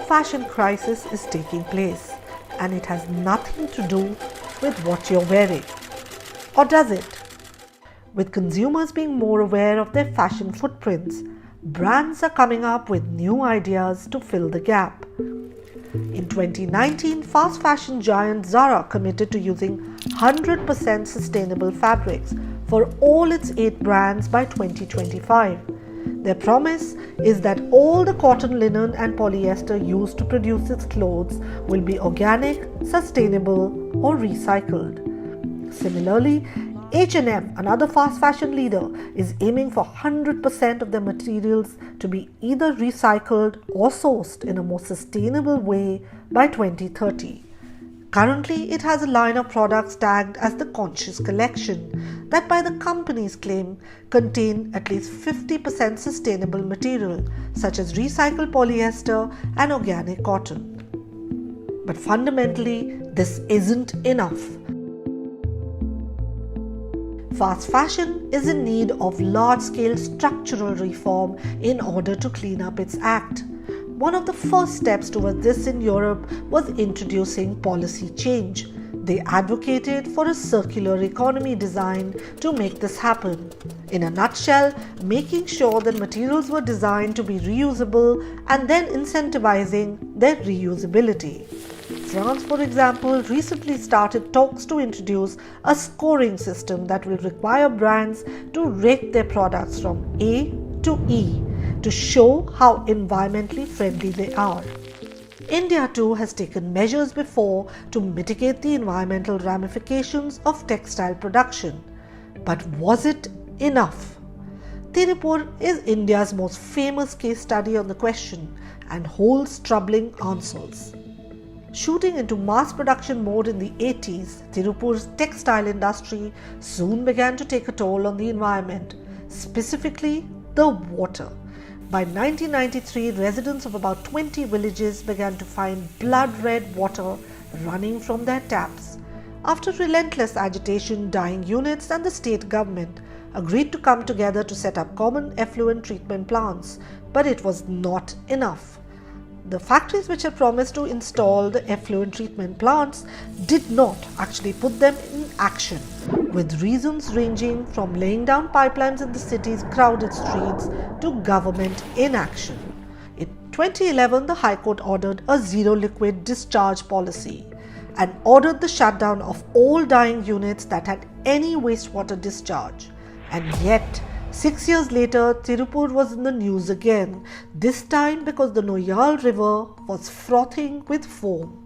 fashion crisis is taking place, and it has nothing to do with what you're wearing. Or does it? With consumers being more aware of their fashion footprints, brands are coming up with new ideas to fill the gap. In 2019, fast fashion giant Zara committed to using 100% sustainable fabrics for all its 8 brands by 2025. Their promise is that all the cotton, linen and polyester used to produce its clothes will be organic, sustainable or recycled. Similarly, H&M, another fast fashion leader, is aiming for 100% of their materials to be either recycled or sourced in a more sustainable way by 2030. Currently, it has a line of products tagged as the Conscious Collection that, by the company's claim, contain at least 50% sustainable material such as recycled polyester and organic cotton. But fundamentally, this isn't enough. Fast fashion is in need of large-scale structural reform in order to clean up its act. One of the first steps towards this in Europe was introducing policy change. They advocated for a circular economy design to make this happen. In a nutshell, making sure that materials were designed to be reusable and then incentivizing their reusability. France, for example, recently started talks to introduce a scoring system that will require brands to rate their products from A to E to show how environmentally friendly they are. India too has taken measures before to mitigate the environmental ramifications of textile production. But was it enough? Tiruppur is India's most famous case study on the question and holds troubling answers. Shooting into mass production mode in the 80s, Tiruppur's textile industry soon began to take a toll on the environment, specifically the water. By 1993, residents of about 20 villages began to find blood-red water running from their taps. After relentless agitation, dyeing units and the state government agreed to come together to set up common effluent treatment plants, but it was not enough. The factories which had promised to install the effluent treatment plants did not actually put them in action, with reasons ranging from laying down pipelines in the city's crowded streets to government inaction. In 2011, the High Court ordered a zero liquid discharge policy and ordered the shutdown of all dyeing units that had any wastewater discharge. And yet, 6 years later, Tiruppur was in the news again, this time because the Noyal River was frothing with foam.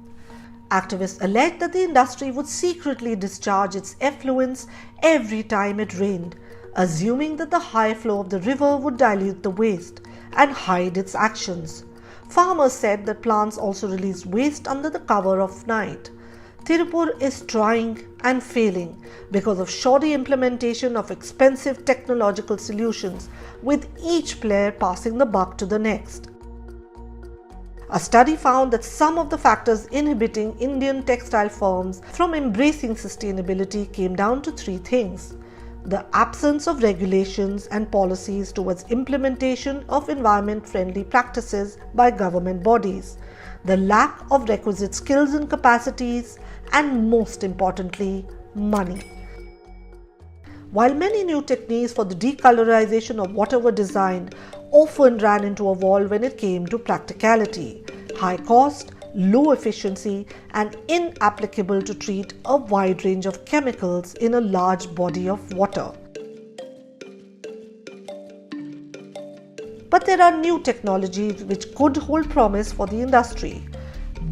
Activists alleged that the industry would secretly discharge its effluents every time it rained, assuming that the high flow of the river would dilute the waste and hide its actions. Farmers said that plants also released waste under the cover of night. Tiruppur is trying and failing because of shoddy implementation of expensive technological solutions, with each player passing the buck to the next. A study found that some of the factors inhibiting Indian textile firms from embracing sustainability came down to 3 things: the absence of regulations and policies towards implementation of environment-friendly practices by government bodies, the lack of requisite skills and capacities, and most importantly, money. While many new techniques for the decolorization of water were designed, often ran into a wall when it came to practicality, high cost, low efficiency, and inapplicable to treat a wide range of chemicals in a large body of water. But there are new technologies which could hold promise for the industry.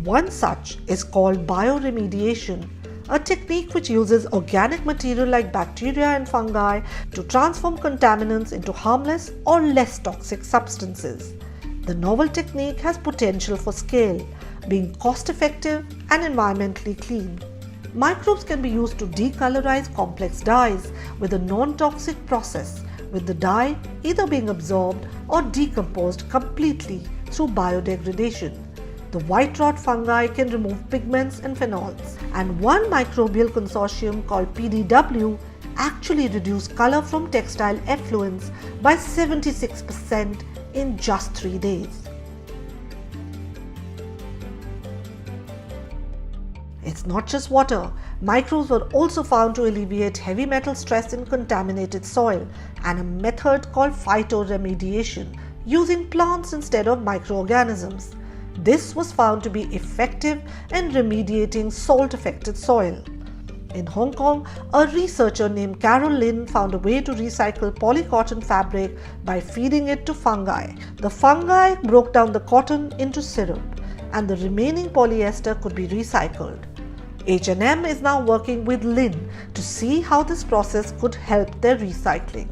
One such is called bioremediation, a technique which uses organic material like bacteria and fungi to transform contaminants into harmless or less toxic substances. The novel technique has potential for scale, being cost-effective and environmentally clean. Microbes can be used to decolorize complex dyes with a non-toxic process, with the dye either being absorbed or decomposed completely through biodegradation. The white rot fungi can remove pigments and phenols, and one microbial consortium called PDW actually reduced color from textile effluents by 76% in just 3 days. It's not just water. Microbes were also found to alleviate heavy metal stress in contaminated soil, and a method called PHYTOREMEDIATIon, using plants instead of microorganisms. This was found to be effective in remediating salt-affected soil. In Hong Kong, a researcher named Carol Lin found a way to recycle polycotton fabric by feeding it to fungi. The fungi broke down the cotton into syrup, and the remaining polyester could be recycled. H&M is now working with Lin to see how this process could help their recycling.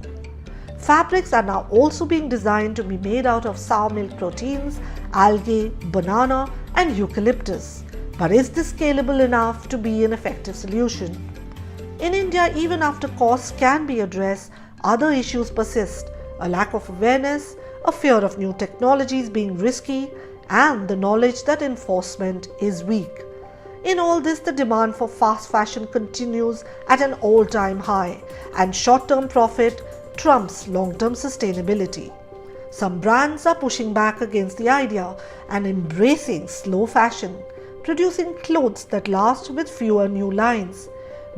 Fabrics are now also being designed to be made out of sour milk proteins, algae, banana, and eucalyptus. But is this scalable enough to be an effective solution? In India, even after costs can be addressed, other issues persist: a lack of awareness, a fear of new technologies being risky, and the knowledge that enforcement is weak. In all this, the demand for fast fashion continues at an all-time high, and short-term profit trumps long-term sustainability. Some brands are pushing back against the idea and embracing slow fashion, producing clothes that last with fewer new lines.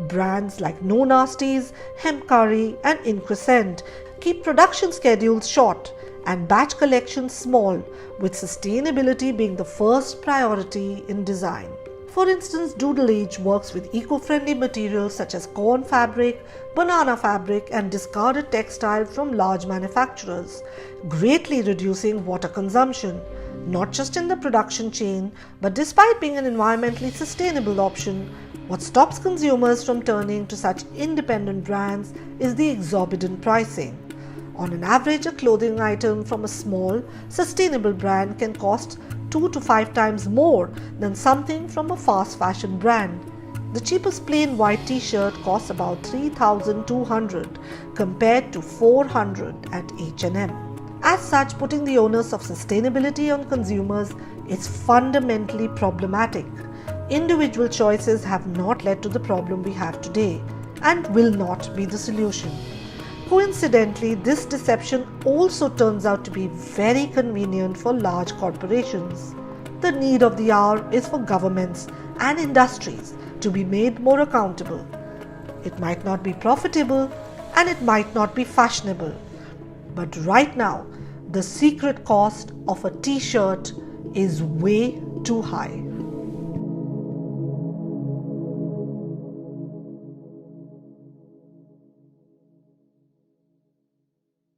Brands like No Nasties, Hemkari, and Increscent keep production schedules short and batch collections small, with sustainability being the first priority in design. For instance, Doodle Age works with eco-friendly materials such as corn fabric, banana fabric, and discarded textile from large manufacturers, greatly reducing water consumption, not just in the production chain, but despite being an environmentally sustainable option, what stops consumers from turning to such independent brands is the exorbitant pricing. On an average, a clothing item from a small, sustainable brand can cost 2 to 5 times more than something from a fast fashion brand. The cheapest plain white t-shirt costs about 3,200 compared to 400 at H&M. As such, putting the onus of sustainability on consumers is fundamentally problematic. Individual choices have not led to the problem we have today and will not be the solution. Coincidentally, this deception also turns out to be very convenient for large corporations. The need of the hour is for governments and industries to be made more accountable. It might not be profitable and it might not be fashionable, but right now, the secret cost of a t-shirt is way too high.